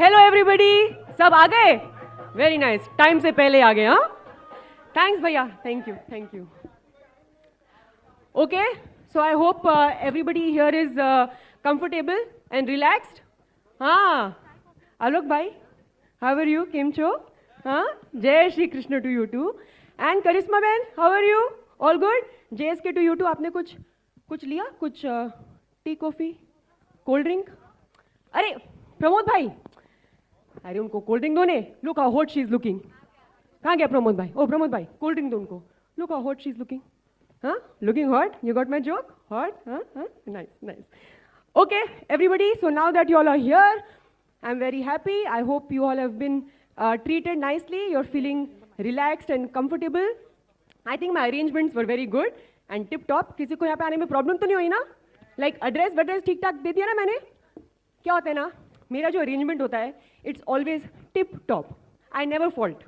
Hello everybody, सब आ गए? Very nice, time से पहले आ गए. हाँ, थैंक्स भैया, thank you. Okay, so I hope everybody here is comfortable and relaxed. हाँ, Alok bhai, how are you? Kim Cho? हाँ, Jai Shri Krishna to you too. And Karisma Ben, how are you? All good? JSK to you too. आपने कुछ लिया? कुछ tea coffee cold drink? अरे प्रमोद भाई, अरे उनको कोल्ड ड्रिंक दो ने. Look how hot she is looking. कहाँ गया प्रमोद भाई? ओ प्रमोद भाई, कोल्ड ड्रिंक दो उनको. Look how hot she is looking. Huh? Looking hot? You got my joke? Hot? Huh? Nice. Okay, everybody. So now that you all are here, I'm very happy. I hope you all have been treated nicely. You're feeling relaxed and comfortable. I think my arrangements were very good and tip top. किसी को यहाँ पे आने में problem तो नहीं हुई ना? Like address ठीक ठाक दे दिया ना मैंने? क्या होता है ना? मेरा जो arrangement होता है, it's always tip top. I never fault.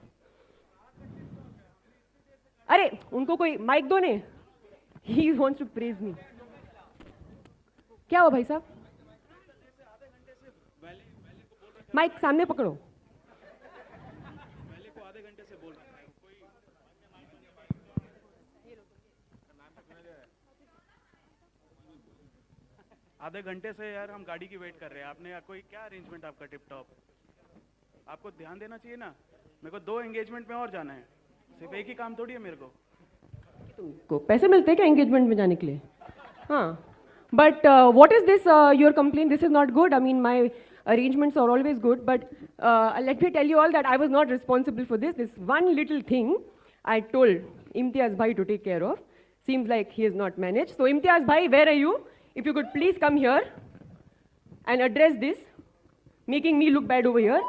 अरे उनको कोई माइक दो ने. He wants to praise me. क्या हुआ भाई साहब? माइक सामने पकड़ो. आधे घंटे से यार हम गाड़ी की वेट कर रहे हैं. आपने कोई क्या अरेंजमेंट आपका टिप टॉप? आपको ध्यान देना चाहिए ना. मेरे को 2 एंगेजमेंट में और जाना है. सिर्फ एक ही काम थोड़ी है मेरे को. तुमको पैसे मिलते हैं क्या एंगेजमेंट में जाने के लिए? हाँ, but what is this your complain? This is not good. I mean my arrangements are always good, but let me tell you all that I was not responsible for this. This one little thing I told Imtiaz bhai to take care of. Seems like he has not managed. So Imtiaz bhai, where are you? If you could please come here and address this, making me look bad over here.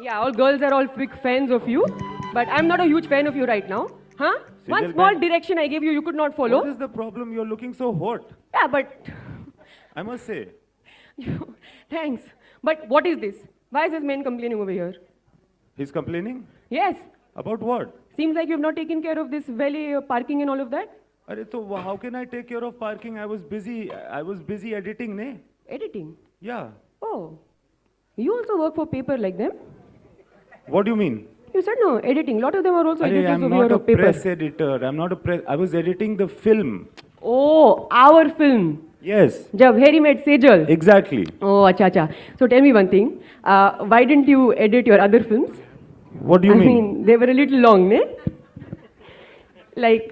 Yeah, all girls are all big fans of you, but I'm not a huge fan of you right now. Huh? One small direction I gave you, you could not follow. What is the problem? You're looking so hot. Yeah, but I must say. Thanks. But what is this? Why is this man complaining over here? He's complaining? Yes. About what? Seems like you've not taken care of this valet parking and all of that. Arey, so how can I take care of parking? I was busy editing, ne? Editing? Yeah. Oh. You also work for paper like them? What do you mean? You said no, editing. A lot of them are also editors I'm over not here a of paper. press editor. I'm not a press. I was editing the film. Oh, our film. Yes. Jab Harry met Sejal. Exactly. Oh, acha. So tell me one thing. Why didn't you edit your other films? What do you I mean? mean, they were a little long, ne? Like,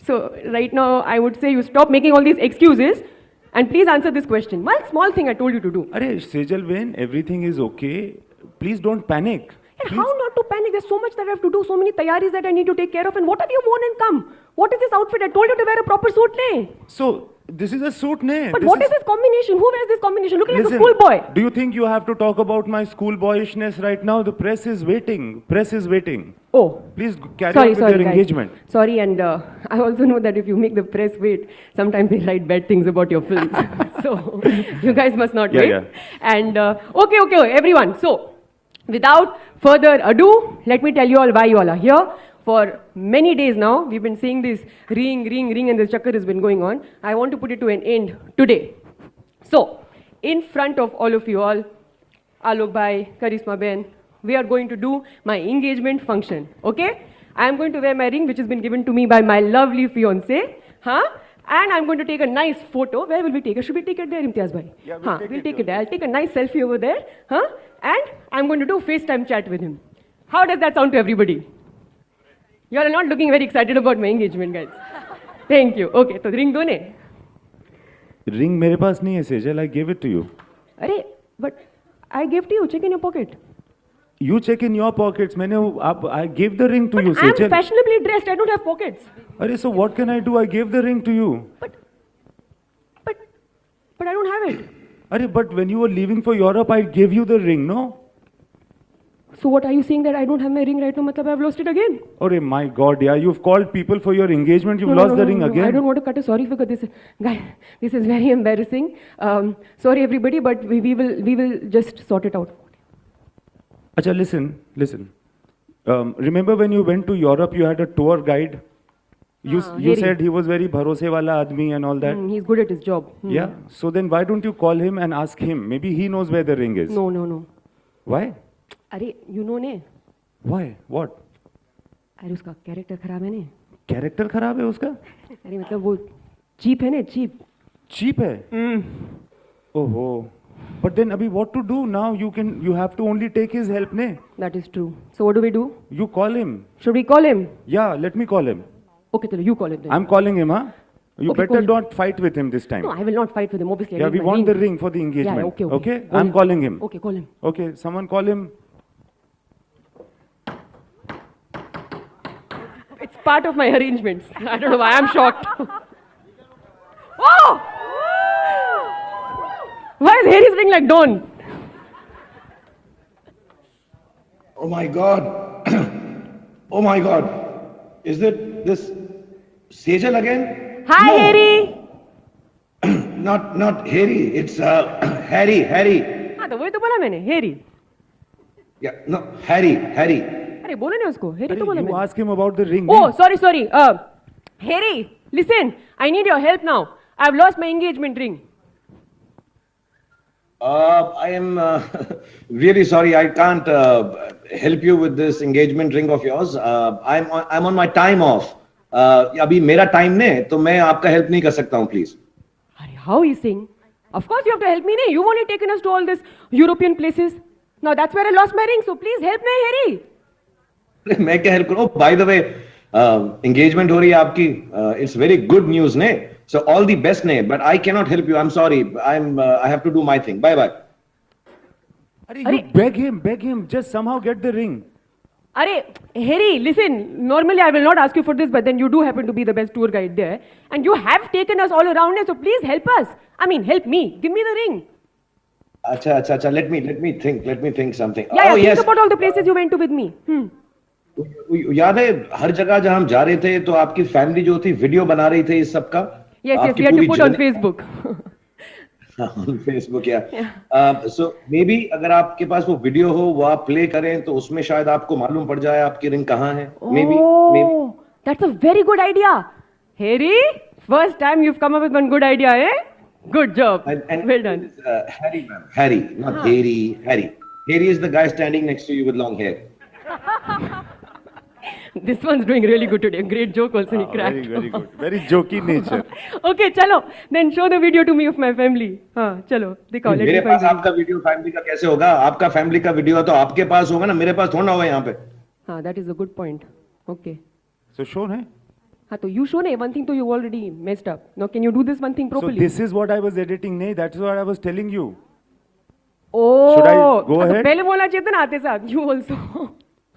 so right now I would say you stop making all these excuses and please answer this question. One small thing I told you to do. Arey, Sejal Ben, everything is okay. Please don't panic. And how not to panic? There's so much that I have to do, so many tayaris that I need to take care of. And what have you worn and come? What is this outfit? I told you to wear a proper suit, ne? So, this is a suit, ne? But what is this combination? Who wears this combination? Looking like a Listen, schoolboy. do you think you have to talk about my schoolboyishness right now? The press is waiting. Press is waiting. Oh. Please carry on with your guys. engagement. Sorry, and I also know that if you make the press wait, sometimes they write bad things about your films. So, you guys must not wait. Yeah. And, okay, everyone. So, without further ado, let me tell you all why you all are here. For many days now, we've been seeing this ring, and this chakkar has been going on. I want to put it to an end today. So, in front of all of you all, Alok bhai, Karisma Ben, we are going to do my engagement function. Okay? I am going to wear my ring, which has been given to me by my lovely fiancé. Huh? And I'm going to take a nice photo. Where will we take it? Should we take it there, Imtiaz bhai? Yeah, we'll take it there. I'll take a nice selfie over there. Huh? And I'm going to do FaceTime chat with him. How does that sound to everybody? You are not looking very excited about my engagement, guys. Thank you. Okay, so ring do ne? Ring मेरे पास नहीं है, Sejal. I gave it to you. Arey, but I gave to you. Check in your pocket. You check in your pockets. I gave the ring to you, I'm Sejal. fashionably dressed. I don't have pockets. Arey, so what can I do? I gave the ring to you. But I don't have it. Arey, but when you were leaving for Europe, I gave you the ring, no? So what are you saying that I don't have my ring right now? Matlab I've lost it again. Arey, my God, yeah, you've called people for your engagement. You've lost the ring again. I don't want to cut a sorry figure. This is very embarrassing. Sorry everybody, but we will just sort it out. Acha, listen. Remember when you went to Europe, you had a tour guide? You Harry. said he was very bharose wala admi and all that. He's good at his job. Yeah. So then why don't you call him and ask him? Maybe he knows where the ring is. No, no, no. Why? अरे you know ने Why? What? अरे उसका character खराब है ने Character खराब है उसका? अरे मतलब वो चीप है ने चीप Cheap है? Oh. But then abhi what to do now? You have to only take his help ne? That is true. So what do we do? You call him. Should we call him? Yeah, let me call him. Okay, चलो you call him then. I'm calling him, huh? You Okay, better call him. not fight with him this time. No, I will not fight with him. Obviously, I Yeah, need we my want the ring for the engagement. Yeah, okay, okay. Call I'm him. calling him. Okay, call him. Okay, someone call him. It's part of my arrangements. I don't know why I'm shocked. Oh! Why is Harry's ring like dawn? Oh my God. Oh my God. Is it this Sejal again? Hi, No, Harry. Not Harry. It's Harry. हाँ तो वही तो बोला मैंने Harry. Yeah, no, Harry. अरे बोले ना उसको Harry तो बोला You मैंने. ask him about the ring. Oh, ne? sorry. Harry, listen. I need your help now. I've lost my engagement ring. I am really sorry. I can't help you with this engagement ring of yours. I'm on my time off. अभी मेरा time ने तो मैं आपका help नहीं कर सकता हूँ प्लीज. अरे how he's saying? Of course you have to help me. Ne? You've only taken us to all these European places. Now that's where I lost my ring. So please help me, Harry. मैं क्या help करूँ? By the way, engagement हो रही है आपकी. It's very good news ने. So all the best ne, but I cannot help you. I'm sorry. I have to do my thing. Bye. You beg him. Just somehow get the ring. Arey, Harry, listen. Normally I will not ask you for this, but then you do happen to be the best tour guide there, and you have taken us all around it. So please help us. I mean, help me. Give me the ring. Acha. Let me think something. Yeah, Oh think yes. about all the places you went to with me. याद है हर जगह जहाँ हम जा रहे थे तो आपकी फैमिली जो थी वीडियो बना रही थी इस सब का. Yes, आपकी we had to पूरी put on journey- Facebook. on Facebook या so maybe अगर आपके पास वो वीडियो हो वो आप प्ले करें तो उसमें शायद आपको मालूम पड़ जाए आपकी रिंग कहाँ है. maybe Oh, that's a very good idea. Harry, first time you've come up with one good idea, eh? Good job. and Well done. Harry ma'am, Harry, not Harry. Harry is the guy standing next to you with long hair. This one's doing really good today. Great joke also he cracked. Very good. Very jokey nature. Okay, chalo. Then show the video to me of my family. हाँ, चलो दिखाओ. Let मेरे me pass find it. आपका video family का कैसे होगा? आपका family का वीडियो तो आपके पास होगा ना, मेरे पास थोड़ा ना होगा यहाँ पे. हाँ, that is a good point. Okay. So show hai. हाँ तो you show ने one thing तो you already messed up. Now can you do this one thing So properly? this is what I was editing, nahi? That's what I was telling you. Oh. Should I go हाँ, तो ahead? पहले बोलना चाहिए था ना आते साथ. You also.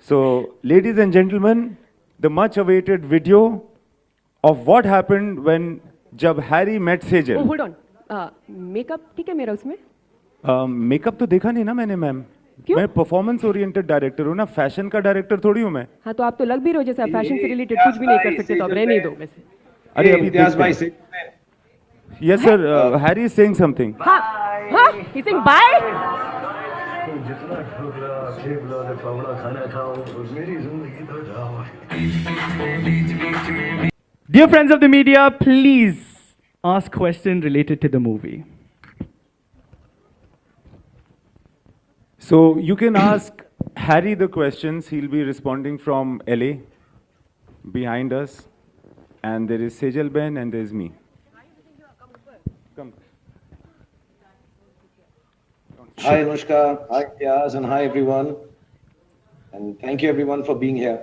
So, ladies and gentlemen, the much-awaited video of what happened when जब Harry met Oh, Sejal. hold on. Makeup ठीक है मेरा उसमें? मेकअप तो देखा नहीं ना मैंने मैम. क्यों? मैं परफॉर्मेंस ओरिएंटेड डायरेक्टर हूँ ना, फैशन का डायरेक्टर थोड़ी हूँ मैं. हाँ तो आप तो लग भी रहे हो जैसे फैशन से रिलेटेड कुछ भी नहीं कर सकते तो अब रहने ही दो वैसे. अरे अभी इम्तियाज भाई देखते से हैं. Yes sir, Harry is saying something. हाँ he's saying bye. जितना ठुकरा ठेपला ते फावड़ा खाना खाओ मेरी जिंदगी तो जाओ. Dear friends of the media, please ask questions related to the movie. So you can ask Harry the questions. He'll be responding from LA, behind us, and there is Sejal Ben and there's me. Come. Hi Anushka, hi Ilyas, and hi everyone. And thank you everyone for being here.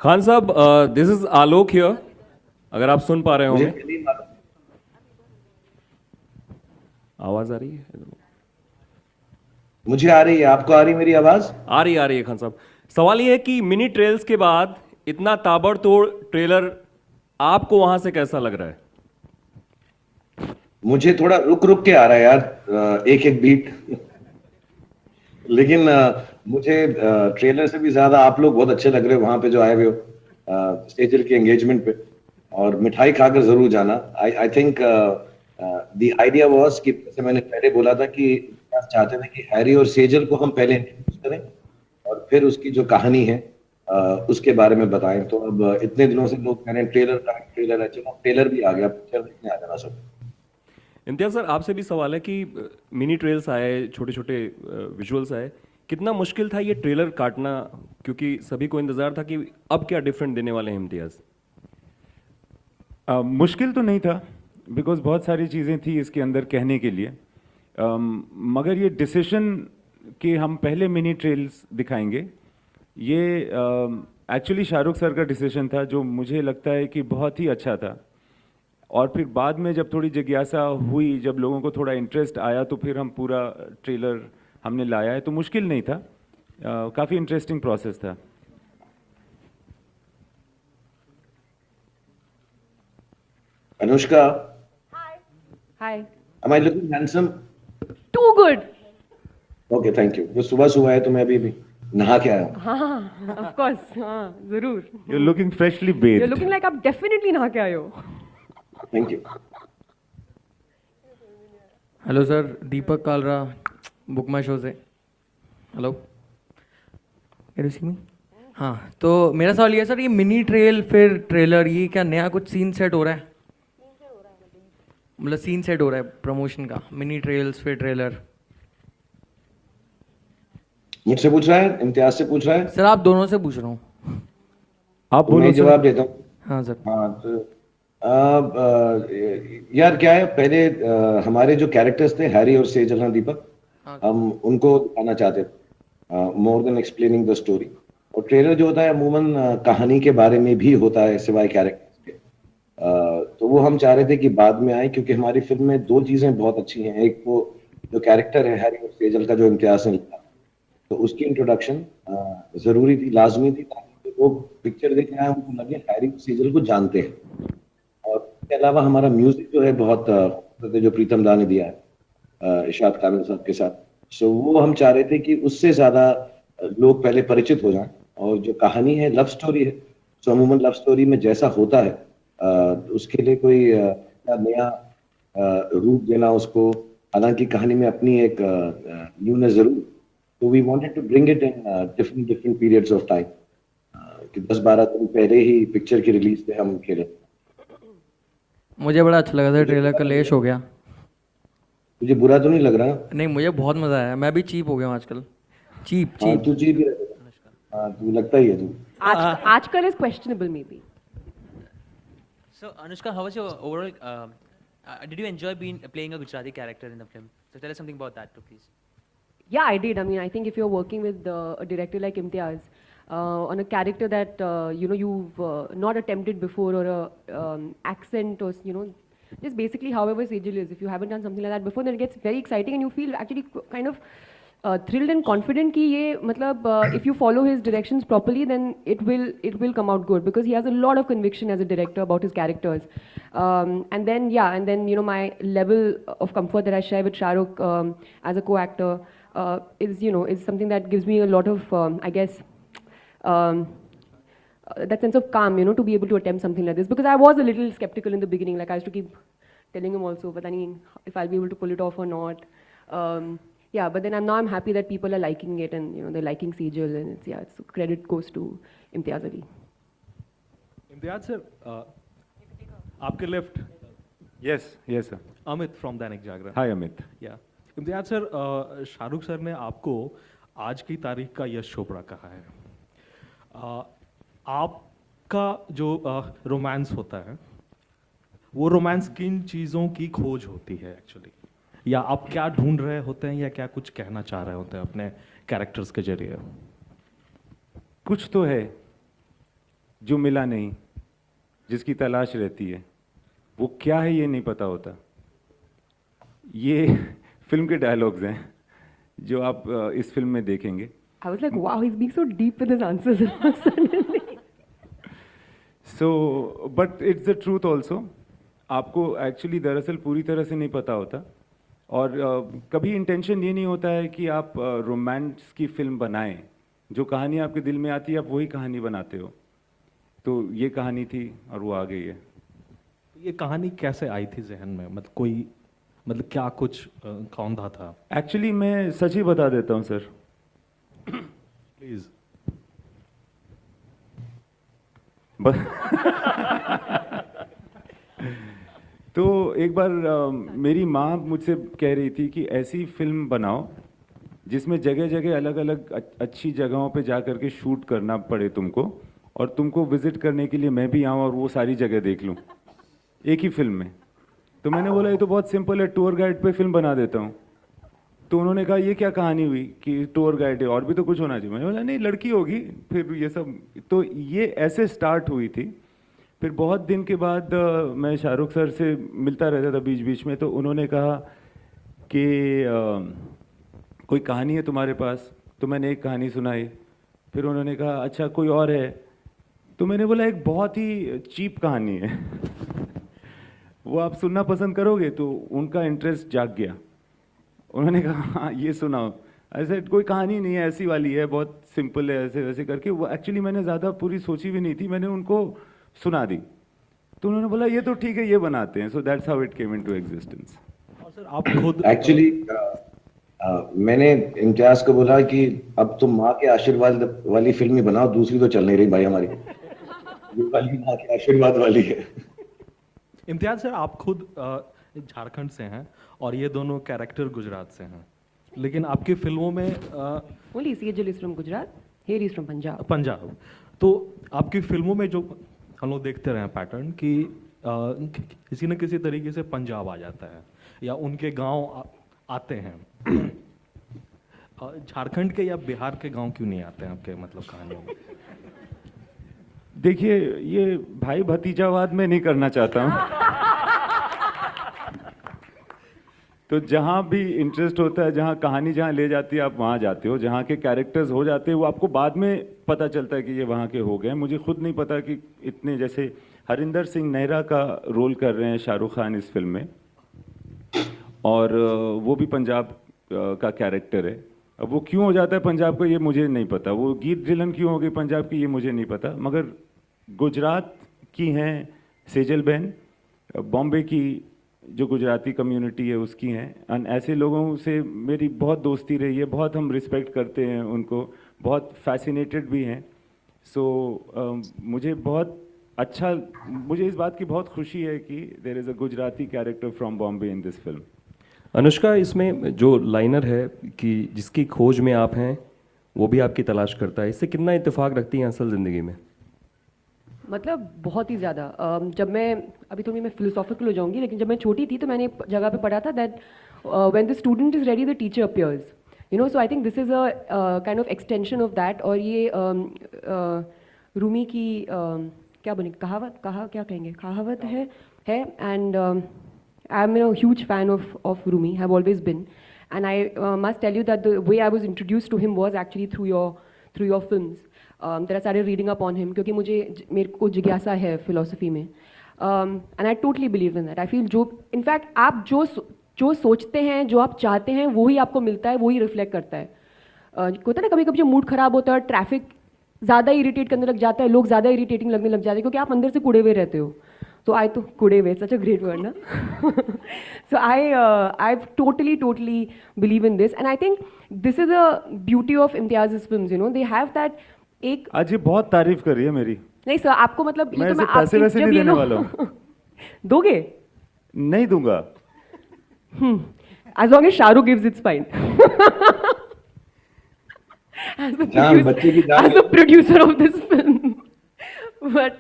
Khan साहब this is Alok here अगर आप सुन पा रहे मुझे होंगे. पहले ही मालूम- आवाज आ रही है? मुझे आ रही है, आपको आ रही मेरी आवाज? आ रही है खान साहब. सवाल ये है कि मिनी ट्रेल्स के बाद इतना ताबड़तोड़ ट्रेलर आपको वहां से कैसा लग रहा है? मुझे थोड़ा रुक रुक के आ रहा है यार, एक बीट. लेकिन मुझे ट्रेलर से भी ज्यादा आप लोग बहुत अच्छे लग रहे हो वहां पे जो आए हुए हो सेजल के एंगेजमेंट पे, और मिठाई खाकर जरूर जाना. I think the idea was कि जैसे मैंने पहले बोला था कि चाहते थे कि हैरी और सेजल को हम पहले इंट्रोड्यूस करें और फिर उसकी जो कहानी है उसके बारे में बताएं। तो अब इतने दिनों से लोग कह रहे हैं ट्रेलर है, चलो ट्रेलर भी आ गया, पिक्चर देखने आ जाना सब। इम्तियाज सर, आपसे भी सवाल है कि मिनी ट्रेल्स आए, छोटे छोटे विजुअल्स आए, कितना मुश्किल था ये ट्रेलर काटना, क्योंकि सभी को इंतजार था कि अब क्या डिफरेंट देने वाले हैं इम्तियाज? मुश्किल तो नहीं था, बिकॉज बहुत सारी चीज़ें थी इसके अंदर कहने के लिए। मगर ये डिसीजन कि हम पहले मिनी ट्रेल्स दिखाएंगे, ये एक्चुअली शाहरुख सर का डिसीजन था, जो मुझे लगता है कि बहुत ही अच्छा था। और फिर बाद में जब थोड़ी जिज्ञासा हुई, जब लोगों को थोड़ा इंटरेस्ट आया, तो फिर हम पूरा ट्रेलर हमने लाया है। तो मुश्किल नहीं था, काफ़ी इंटरेस्टिंग प्रोसेस था। Anushka, Hi. am I looking handsome? Too good. Okay, thank you. जो सुबह सुबह है तो मैं अभी नहा के आया हूँ। हाँ, of course. हाँ, जरूर. You're looking freshly You're bathed. looking like आप definitely नहा के आए हो. Thank you. Hello sir, Deepak Kalra, book my show से। हेलो, कैन यू सी मी? हाँ, तो मेरा सवाल ये है सर, ये मिनी ट्रेल फिर ट्रेलर, ये क्या नया कुछ सीन सेट हो रहा है? मतलब सीन सेट हो रहा है प्रमोशन का, मिनी ट्रेल्स फिर ट्रेलर। मुझसे पूछ रहा है, इम्तियाज से पूछ रहा है? सर आप दोनों से पूछ रहा हूँ। आप तो बोलो मैं सर। जवाब देता हूँ। हाँ सर। हाँ, तो यार क्या है, पहले हमारे जो कैरेक्टर्स थे हैरी और सेजल, हाँ दीपक, हम उनको दिखाना चाहते थे, more than explaining the story. और ट्रेलर जो होता है अमूमन कहानी के बारे में भी होता है, सिवाय कैरेक्टर्स के। तो वो हम चाह रहे थे कि बाद में आए, क्योंकि हमारी फिल्म में दो चीजें बहुत अच्छी हैं। एक वो जो कैरेक्टर है हैरी और सेजल का, जो इम्तियाज ने लिखा, तो उसकी इंट्रोडक्शन जरूरी थी, लाजमी थी, ताकि लोग पिक्चर देखने आए उनको लगे हैरी और सेजल को जानते हैं। और इसके अलावा हमारा म्यूजिक जो है बहुत खूबसूरत है, जो प्रीतम दा ने दिया है इरशाद कामिल साहब के साथ। सो वो हम चाह रहे थे कि उससे ज्यादा लोग पहले परिचित हो जाएं। और जो कहानी है लव स्टोरी है, सो अमूमन लव स्टोरी में जैसा होता है उसके लिए कोई नया रूप देना उसको, हालांकि कहानी में अपनी एक न्यूनेस जरूर। तो we wanted to bring it in different periods of time, कि 10-12 दिन पहले ही पिक्चर की रिलीज पे हम खेले। मुझे बड़ा अच्छा लगा था ट्रेलर का, लेश हो गया। तुझे बुरा तो नहीं लग रहा? नहीं, मुझे बहुत मज़ा आया, मैं भी चीप हो गया हूँ आजकल। चीप हाँ, चीप। तू चीप ही लगेगा। हाँ, तू लगता ही है तू। आजकल is questionable maybe. So Anushka, how was your overall? Did you enjoy playing a Gujarati character in the film? So tell us something about that too, please. Yeah, I did. I mean, I think if you're working with a director like Imtiaz on a character that you've not attempted before, or a accent, or just basically however Sejal is, if you haven't done something like that before, then it gets very exciting and you feel actually kind of thrilled and confident कि ये मतलब if you follow his directions properly, then it will come out good, because he has a lot of conviction as a director about his characters. And then my level of comfort that I share with Shah Rukh as a co-actor is something that gives me a lot of I guess that sense of calm, to be able to attempt something like this, because I was a little skeptical in the beginning. Like I used to keep telling him also, but I mean, if I'll be able to pull it off or not. But then I'm happy that people are liking it, and they're liking Sejal, and it's credit goes to Imtiaz Ali. Imtiaz sir, आपके left Yes, yes sir. Amit from Dainik Jagran. Hi Amit. या Imtiaz sir, Shahrukh sir ने आपको आज की तारीख का यश चोपड़ा कहा है। आपका जो रोमांस होता है, वो रोमांस किन चीज़ों की खोज होती है एक्चुअली, या आप क्या ढूंढ रहे होते हैं, या क्या कुछ कहना चाह रहे होते हैं अपने कैरेक्टर्स के जरिए? कुछ तो है जो मिला नहीं, जिसकी तलाश रहती है, वो क्या है ये नहीं पता होता। ये फिल्म के डायलॉग्स हैं जो आप इस फिल्म में देखेंगे। I was like, wow, he's being so deep with his answers suddenly. So, but it's the truth also. आपको एक्चुअली दरअसल पूरी तरह से नहीं पता होता, और कभी इंटेंशन ये नहीं होता है कि आप रोमांस की फिल्म बनाएं। जो कहानी आपके दिल में आती है, आप वही कहानी बनाते हो। तो ये कहानी थी और वो आ गई है। ये कहानी कैसे आई थी जहन में? मतलब क्या कुछ कौंधा था? एक्चुअली मैं सच ही बता देता हूँ सर। प्लीज। बस तो एक बार मेरी माँ मुझसे कह रही थी कि ऐसी फिल्म बनाओ जिसमें जगह जगह अलग अलग अच्छी जगहों पे जा करके शूट करना पड़े तुमको, और तुमको विजिट करने के लिए मैं भी आऊँ और वो सारी जगह देख लूँ एक ही फिल्म में। तो मैंने बोला ये तो बहुत सिंपल है, टूर गाइड पे फिल्म बना देता हूँ। तो उन्होंने कहा ये क्या कहानी हुई कि टूर गाइड है, और भी तो कुछ होना चाहिए। मैंने बोला नहीं, लड़की होगी फिर ये सब। तो ये ऐसे स्टार्ट हुई थी। फिर बहुत दिन के बाद मैं शाहरुख सर से मिलता रहता था बीच बीच में, तो उन्होंने कहा कि कोई कहानी है तुम्हारे पास? तो मैंने एक कहानी सुनाई। फिर उन्होंने कहा अच्छा कोई और है? तो मैंने बोला एक बहुत ही चीप कहानी है वो आप सुनना पसंद करोगे? तो उनका इंटरेस्ट जाग गया। उन्होंने कहा हाँ ये सुनाओ। ऐसे कोई कहानी नहीं है, ऐसी वाली है, बहुत सिंपल है, ऐसे वैसे करके। वो एक्चुअली मैंने ज़्यादा पूरी सोची भी नहीं थी, मैंने उनको सुना दी। तो उन्होंने बोला ये तो ठीक है, ये बनाते हैं। So that's how it came into existence. और सर आप खुद एक्चुअली मैंने इम्तियाज को बोला कि अब तुम माँ के आशीर्वाद वाली फिल्म ही बनाओ, दूसरी तो चल नहीं रही भाई हमारी, ये वाली माँ के आशीर्वाद वाली है। इम्तियाज सर आप खुद झारखंड से हैं और ये दोनों कैरेक्टर गुजरात से हैं, लेकिन आपकी फिल्मों में Only Sejal is from Gujarat, here is from Punjab. Punjab, तो आपकी फिल्मों में जो हम लोग देखते रहे पैटर्न कि किसी न किसी तरीके से पंजाब आ जाता है या उनके गांव आते हैं। झारखंड के या बिहार के गांव क्यों नहीं आते हैं आपके मतलब कहानियों में? देखिए ये भाई भतीजावाद में नहीं करना चाहता हूँ तो जहाँ भी इंटरेस्ट होता है, जहाँ कहानी जहाँ ले जाती है आप वहाँ जाते हो, जहाँ के कैरेक्टर्स हो जाते हैं वो आपको बाद में पता चलता है कि ये वहाँ के हो गए। मुझे खुद नहीं पता कि इतने, जैसे हरिंदर सिंह नेहरा का रोल कर रहे हैं शाहरुख खान इस फिल्म में, और वो भी पंजाब का कैरेक्टर है। अब वो क्यों हो जाता है पंजाब का ये मुझे नहीं पता, वो गीत ड्रिलन क्यों हो गई पंजाब की ये मुझे नहीं पता, मगर गुजरात की हैं सेजल बहन, बॉम्बे की जो गुजराती कम्युनिटी है उसकी हैं, और ऐसे लोगों से मेरी बहुत दोस्ती रही है, बहुत हम रिस्पेक्ट करते हैं उनको, बहुत फैसिनेटेड भी हैं। सो मुझे बहुत अच्छा, मुझे इस बात की बहुत खुशी है कि there is a Gujarati character from Bombay in this film. Anushka, इसमें जो लाइनर है कि जिसकी खोज में आप हैं वो भी आपकी तलाश करता है, इससे कितना इत्तेफाक रखती हैं असल ज़िंदगी में? मतलब बहुत ही ज़्यादा। जब मैं अभी थोड़ी मैं फिलोसॉफिकल हो जाऊंगी, लेकिन जब मैं छोटी थी तो मैंने एक जगह पे पढ़ा था that when the student is ready the teacher appears, you know. So I think this is a kind of extension of that. और ये रूमी की क्या बनी कहावत, क्या कहेंगे, कहावत है। And I am a huge fan of Rumi, have always been, and I must tell you that the way I was introduced to him was actually through your films. That I started reading up on him क्योंकि मेरे को जिज्ञासा है philosophy में, and I totally believe in that. I feel जो in fact आप जो सोचते हैं, जो आप चाहते हैं, वही आपको मिलता है, वही रिफ्लेक्ट करता है। होता है ना कभी कभी जो मूड खराब होता है, ट्रैफिक ज़्यादा इरिटेट करने लग जाता है, लोग ज़्यादा इरिटेटिंग लगने लग जाते हैं क्योंकि आप अंदर से कुड़े हुए रहते हो। तो कुड़े हुए, सच अ ग्रेट वर्ड ना। So I totally believe in this, and I think this is a beauty of Imtiaz's films. You know, they have that एक। आज ये बहुत तारीफ कर रही है मेरी। नहीं सर, आपको मतलब मैं इसे पैसे वैसे नहीं देने वाला हूँ। दोगे? नहीं दूंगा। As long as Shahrukh gives, it's fine. As the producer of this film. But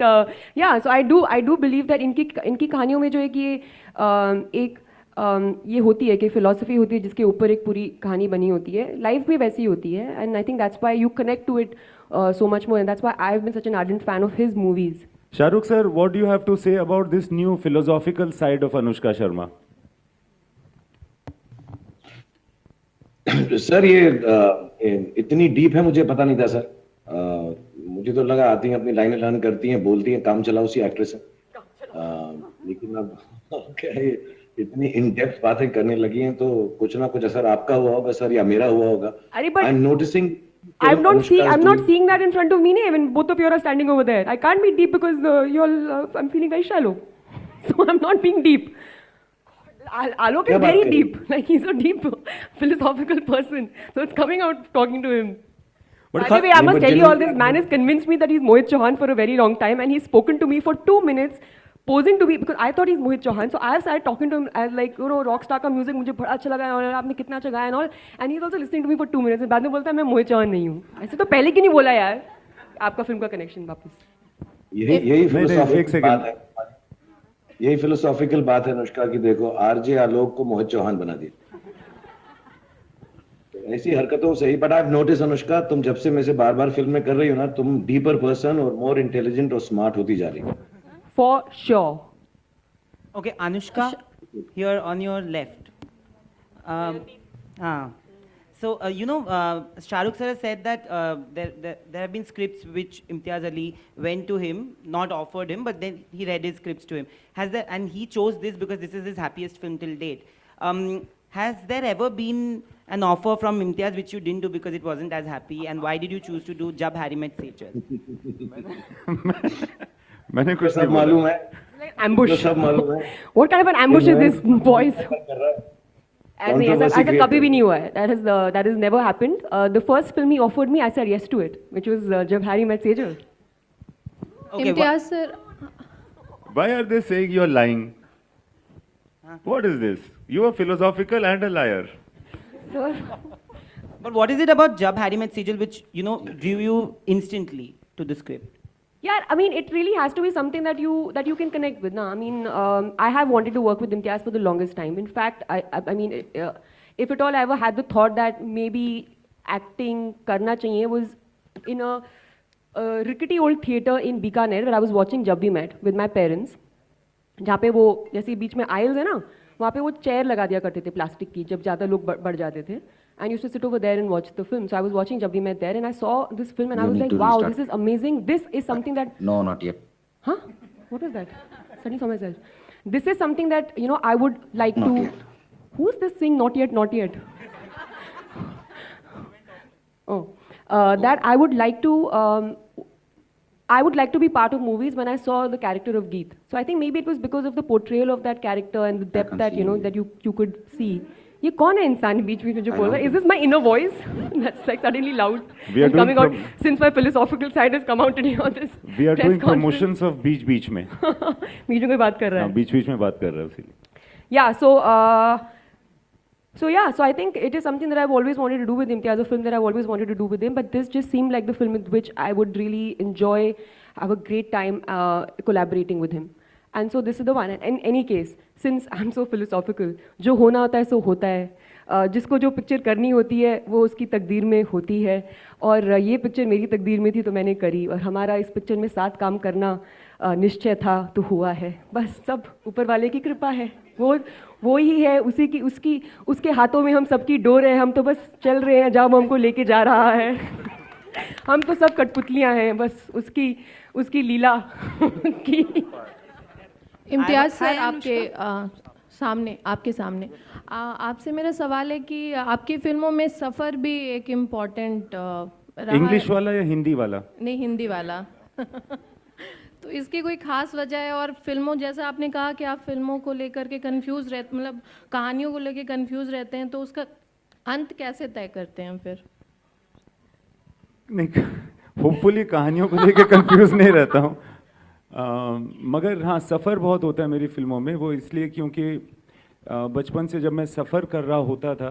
yeah, so I do believe that इनकी कहानियों में जो है कि एक ये होती है कि फिलॉसफी होती है जिसके ऊपर एक पूरी कहानी बनी होती है। लाइफ भी वैसी होती है, and I think that's why you connect to it so much more, and that's why I've been such an ardent fan of his movies. Shahrukh sir, what do you have to say about this new philosophical side of Anushka Sharma? Sir ये इतनी deep है मुझे पता नहीं था sir. मुझे तो लगा आती हैं अपनी लाइनें लर्न करती हैं, बोलती हैं, काम चलाओ सी एक्ट्रेस है। लेकिन अब क्या है, इतनी इन डेप्थ बातें करने लगी हैं तो कुछ ना कुछ असर आपका हुआ होगा सर, या मेरा हुआ होगा। I am noticing I'm not seeing that in front of me. When both of you are standing over there, I can't be deep because I'm feeling very shallow, so I'm not being deep. Alok is very deep, like he's a deep philosophical person, so it's coming out talking to him. But By the way, I must but tell you all genuinely- this. Man has convinced me that he's Mohit Chauhan for a very long time, and he's spoken to me for 2 minutes, posing to me because I thought he's Mohit Chauhan. So I have started talking to him as like, you know, rockstar का music मुझे बड़ा अच्छा लगा और आपने कितना अच्छा गाया and all. And he's also listening to me for 2 minutes. And बाद में बोलता है मैं मोहित चौहान नहीं हूँ. ऐसे तो पहले क्यों नहीं बोला यार? आपका फिल्म का connection वापस. यही नहीं, एक फिलोसॉफिकल second. बात है, यही फिलोसॉफिकल बात है अनुष्का की। देखो आरजे आलोक को मोहित चौहान बना दिया, तो ऐसी हरकतों से ही। बट आई नोटिस अनुष्का, तुम जब से मेरे से बार बार फिल्म में कर रही हो ना, तुम डीपर पर्सन और मोर इंटेलिजेंट और स्मार्ट होती जा रही हो। For sure. Okay, Anushka, here on your left. So, Shah Rukh sir has said that there have been scripts which Imtiaz Ali went to him, not offered him, but then he read his scripts to him. And he chose this because this is his happiest film till date. Has there ever been an offer from Imtiaz which you didn't do because it wasn't as happy? And why did you choose to do Jab Harry Met Sejal? मैंने कुछ नहीं सब बोला। मालूम है, Like ambush. तो सब मालूम है। What kind of an ambush is this, boys? कर रहा है। नहीं, ऐसा Controversy create कभी भी कर- नहीं हुआ है. That has never happened. The first film he offered me, I said yes to it, which was Jab Harry Met Sejal. Okay, Imtiaz sir, Why are they saying you're lying? What is this? You are philosophical and a liar. but what is it about Jab Harry Met Sejal which, drew you instantly to the script? Yeah, I mean, it really has to be something that you can connect with. Na? I mean, I have wanted to work with Imtiaz for the longest time. In fact, I mean, if at all I ever had the thought that maybe acting karna chahiye was in a rickety old theatre in Bikaner where I was watching Jab We Met with my parents. जहाँ पे वो जैसे बीच में aisles है ना, वहाँ पे वो चेयर लगा दिया करते थे प्लास्टिक की जब ज़्यादा लोग बढ़ जाते थे. And used to sit over there and watch the film. So I was watching Jab We Met there, and I saw this film, and I was like, wow, this is amazing. This is something that. No, not yet. Huh? What was that? Suddenly saw myself. This is something that I would like Not to. yet. Who's this saying not yet, not yet? Oh, that I would like to. I would like to be part of movies when I saw the character of Geet. So I think maybe it was because of the portrayal of that character and the depth that that you could see. ये कौन है इंसान बीच बीच में जो बोल रहा है? Is this my inner voice? That's like suddenly loud We are and coming out doing since my philosophical side has come out today on this. We are press doing conference. promotions of बीच बीच में। बीच में कोई बात कर रहा हाँ, है. बीच बीच में बात कर रहा है उसीलिए। Yeah, so I think it is something that I've always wanted to do with Imtiaz, a film that I've always wanted to do with him, but this just seemed like the film with which I would really enjoy, have a great time collaborating with him. And so this is the one. And in any case, since I'm so philosophical, जो होना होता है सो होता है. जिसको जो picture करनी होती है वो उसकी तकदीर में होती है, और ये पिक्चर मेरी तकदीर में थी तो मैंने करी, और हमारा इस पिक्चर में साथ काम करना निश्चय था तो हुआ है. बस सब ऊपर वाले की कृपा है. वो ही है, उसके हाथों में हम सबकी डोर है. हम तो बस चल रहे हैं जहाँ वो हमको लेके जा रहा है. हम तो सब कठपुतलियाँ हैं, बस उसकी लीला की. इम्तियाज सर, आपके सामने आपसे मेरा सवाल है कि आपकी फिल्मों में सफ़र भी एक इम्पॉर्टेंट रहा इंग्लिश है. वाला या हिंदी वाला? नहीं, हिंदी वाला. तो इसकी कोई खास वजह है? और फिल्मों, जैसा आपने कहा कि आप फिल्मों को लेकर के कंफ्यूज रहते, मतलब कहानियों को लेकर कंफ्यूज रहते हैं, तो उसका अंत कैसे तय करते हैं फिर? नहीं, होपफुली कहानियों को लेके कंफ्यूज नहीं रहता हूँ, मगर हाँ सफ़र बहुत होता है मेरी फिल्मों में. वो इसलिए क्योंकि बचपन से जब मैं सफ़र कर रहा होता था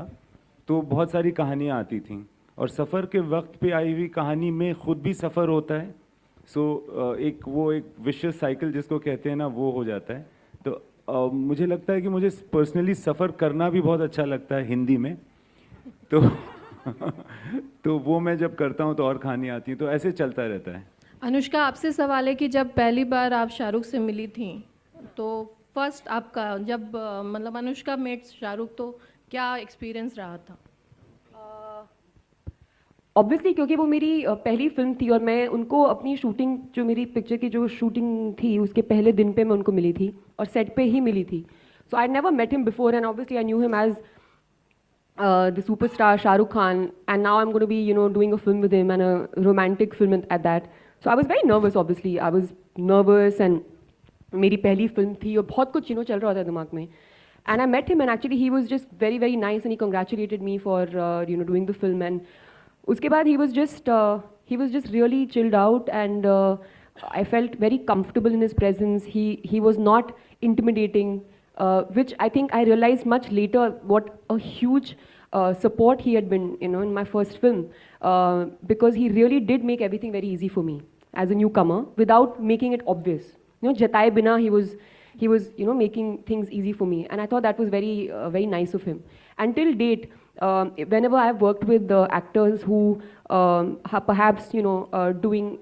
तो बहुत सारी कहानियाँ आती थीं, और सफ़र के वक्त पे आई हुई कहानी में ख़ुद भी सफ़र होता है. सो एक विशियस साइकिल जिसको कहते हैं ना, वो हो जाता है. तो मुझे लगता है कि मुझे पर्सनली सफ़र करना भी बहुत अच्छा लगता है हिंदी में. तो वो मैं जब करता हूँ तो और कहानी आती हैं, तो ऐसे चलता रहता है. अनुष्का, आपसे सवाल है कि जब पहली बार आप शाहरुख से मिली थी, तो फर्स्ट आपका जब मतलब अनुष्का मेट शाहरुख, तो क्या एक्सपीरियंस रहा था? ऑब्वियसली क्योंकि वो मेरी पहली फिल्म थी, और मैं उनको अपनी शूटिंग, जो मेरी पिक्चर की जो शूटिंग थी उसके पहले दिन पे मैं उनको मिली थी, और सेट पे ही मिली थी. So I never met him before, and obviously I knew him as the superstar Shah Rukh Khan, and now I'm going to be doing a film with him, and a romantic film at that. So I was very nervous. Obviously I was nervous, and मेरी पहली film थी और बहुत कुछ चल रहा था दिमाग में. And I met him, and actually he was just very very nice, and he congratulated me for doing the film. And उसके बाद he was just really chilled out, and I felt very comfortable in his presence. He was not intimidating, which I think I realized much later what a huge support he had been, you know, in my first film, because he really did make everything very easy for me as a newcomer without making it obvious. You know, jataye bina, he was, you know, making things easy for me, and I thought that was very, very nice of him. Until date, whenever I've worked with actors who are perhaps, you know, doing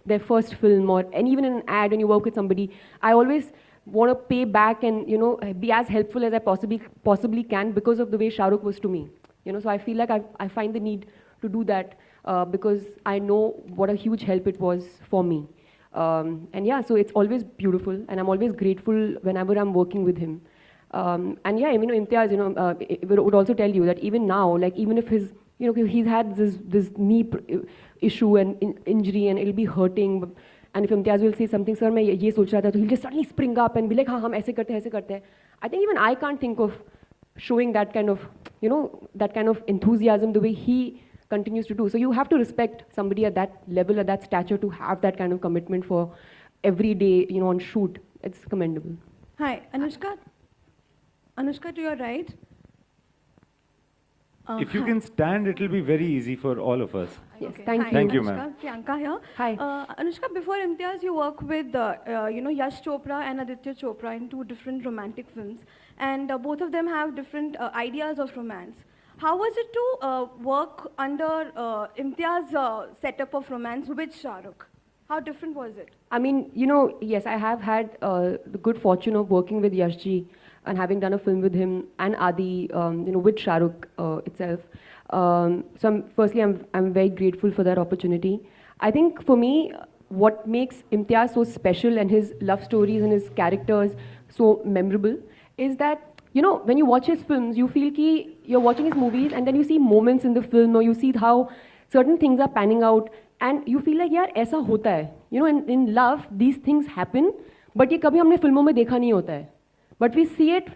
their first film, and even in an ad when you work with somebody, I always want to pay back and, you know, be as helpful as I possibly can because of the way Shah Rukh was to me. You know, so I feel like I find the need to do that because I know what a huge help it was for me. And yeah, so it's always beautiful, and I'm always grateful whenever I'm working with him. And yeah, I mean, Imtiaz, you know, would also tell you that even now, like even if his, you know, he's had this knee issue and injury, and it'll be hurting. And if Imtiaz will say something, sir, मैं ये सोच रहा था, तो he'll just suddenly spring up and be like, हाँ हम ऐसे करते हैं. I think even I can't think of showing that kind of, you know, that kind of enthusiasm the way he continues to do. So you have to respect somebody at that level, at that stature, to have that kind of commitment for every day, you know, on shoot. It's commendable. Hi, Anushka. Anushka, to your right. If you can stand, it will be very easy for all of us. Yes, Okay. thank Hi, you. Thank you, Anushka. ma'am. Priyanka here. Hi. Anushka, before Imtiaz, you work with, you know, Yash Chopra and Aditya Chopra in 2 different romantic films, and both of them have different ideas of romance. How was it to work under Imtiaz's setup of romance with Shah Rukh? How different was it? I mean, you know, yes, I have had the good fortune of working with Yashji and having done a film with him and Adi, you know, with Shah Rukh itself. So firstly, I'm very grateful for that opportunity. I think for me, what makes Imtiaz so special and his love stories and his characters so memorable is that, you know, when you watch his films, you feel ki you're watching his movies and then you see moments in the film, or you see how certain things are panning out, and you feel like, yaar, aisa hota hai. You know, in love, these things happen, but ye kabhi humne filmon mein dekha nahi hota hai. But we see it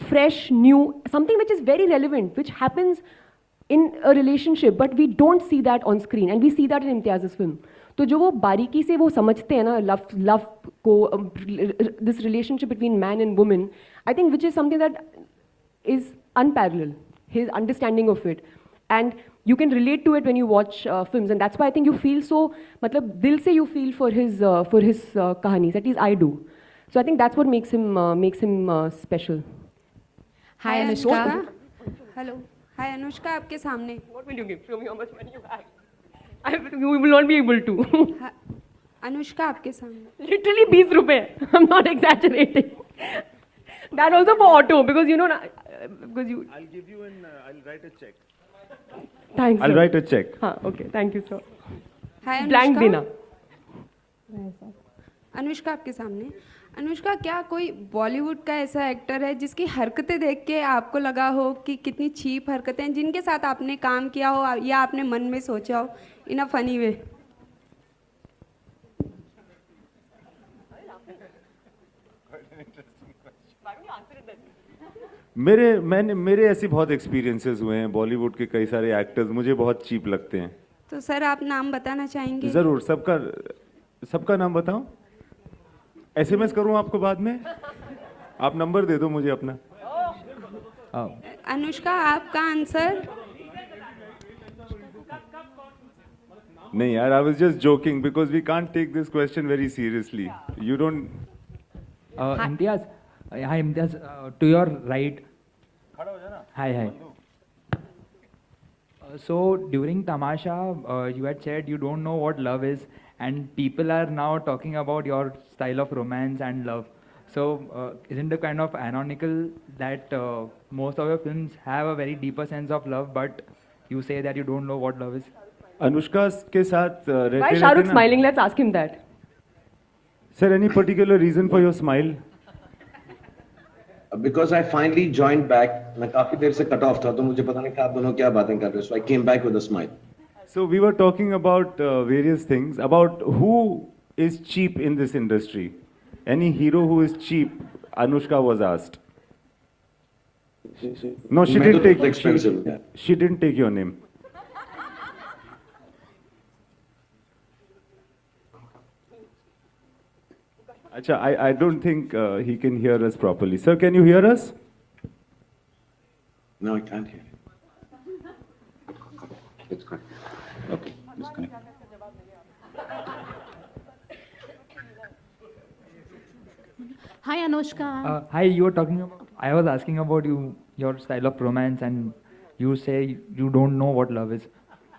fresh, new, something which is very relevant, which happens in a relationship, but we don't see that on screen, and we see that in Imtiaz's film. तो जो वो बारीकी से वो समझते हैं ना love को, this relationship between man and woman, I think which is something that is unparalleled, his understanding of it, and you can relate to it when you watch films, and that's why I think you feel so, मतलब दिल से you feel for his kahanis, at least I do. So I think that's what makes him special. Hi Anushka. Hello. Hi Anushka, आपके सामने. What will you give? Show me how much money you have. You will not be able to. Anushka आपके सामने. Literally 20 रुपए. I'm not exaggerating. That also for auto, because you know, because you. I'll give you I'll write a check. Thanks. I'll sir. write a check. हाँ, okay. Thank you, sir. Hi Blank Anushka. देना. अनुष्का आपके सामने. अनुष्का, क्या कोई बॉलीवुड का ऐसा actor है जिसकी हरकतें देख के आपको लगा हो कि कितनी चीप हरकतें हैं, जिनके साथ आपने काम किया हो या आपने मन में सोचा हो इन अ फनी वे? मेरे ऐसे बहुत एक्सपीरियंसेस हुए हैं. बॉलीवुड के कई सारे एक्टर्स मुझे बहुत चीप लगते हैं. तो सर आप नाम बताना चाहेंगे? जरूर. सबका नाम बताऊं? SMS करूं आपको बाद में? आप नंबर दे दो मुझे अपना. अनुष्का, आपका आंसर? नहीं यार, I was just joking because we can't take this question very seriously. You don't. Imtiaz, hi Imtiaz, to your right. Hi. So during Tamasha, you had said you don't know what love is, and people are now talking about your style of romance and love. So isn't it kind of ironical that most of your films have a very deeper sense of love, but you say that you don't know what love is? Anushka के साथ रहते Why is Shah Rukh smiling? Let's ask him that. Sir, any particular reason for your smile? Because I finally joined back. मैं काफी देर से cut off था, तो मुझे पता नहीं था आप दोनों क्या बातें कर रहे हो. So I came back with a smile. So we were talking about various things, about who is cheap in this industry. Any hero who is cheap, Anushka was asked. No, she didn't take. Expensive. She didn't take your name. Acha, I don't think he can hear us properly. Sir, can you hear us? No, I can't hear. It's good. Okay, disconnect. Hi Anushka. Hi, you were talking about. I was asking about your style of romance, and you say you don't know what love is.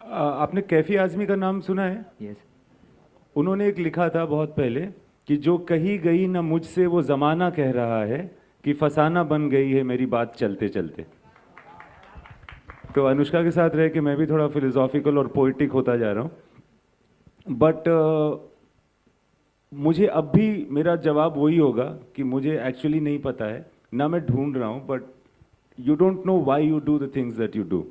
आपने कैफी आजमी का नाम सुना है? Yes. उन्होंने एक लिखा था बहुत पहले कि जो कही गई ना मुझसे वो जमाना कह रहा है कि फसाना बन गई है मेरी बात चलते चलते. तो अनुष्का के साथ रह के मैं भी थोड़ा फिलोसॉफिकल और पोइटिक होता जा रहा हूँ. बट मुझे अब भी मेरा जवाब वही होगा कि मुझे एक्चुअली नहीं पता है, ना मैं ढूंढ रहा हूँ, but you don't know why you do the things that you do.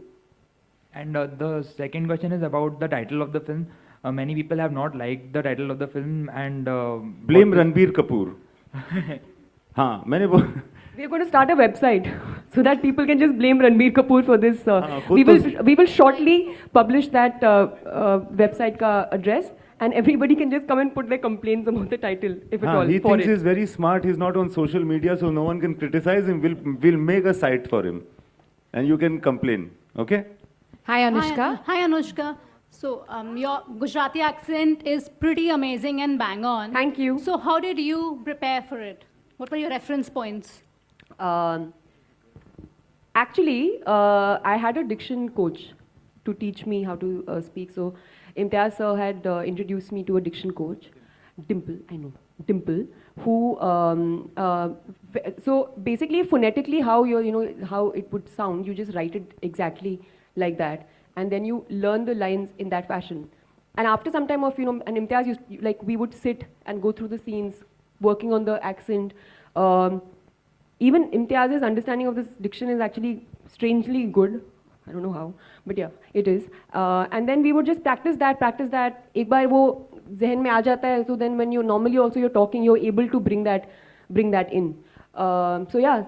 And the second question is about the title of the film. Many people have not liked the title of the film, and Blame Ranbir Kapoor. हाँ, मैंने We are going to start a website so that people can just blame Ranbir Kapoor for this. खुद We will shortly publish that website ka address, and everybody can just come and put their complaints about the title, if at all. He for thinks it. he's very smart. He's not on social media, so no one can criticize him. We'll make a site for him, and you can complain. Okay? Hi Anushka. Hi Anushka. So your Gujarati accent is pretty amazing and bang on. Thank you. So how did you prepare for it? What were your reference points? Actually, I had a diction coach to teach me how to speak. So Imtiaz sir had introduced me to a diction coach, Dimple, I know, Dimple, who, so basically phonetically how how it would sound, you just write it exactly like that, and then you learn the lines in that fashion. And after some time of, and Imtiaz used, like we would sit and go through the scenes, working on the accent. Even Imtiaz's understanding of this diction is actually strangely good. I don't know how, but yeah, it is. And then we would just practice that. एक बार वो ज़हन में आ जाता है, so then when you normally also you're talking, you're able to bring that in. So yeah,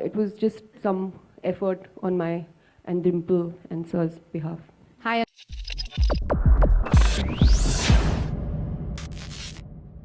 it was just some effort on my and Dimple and Sir's behalf.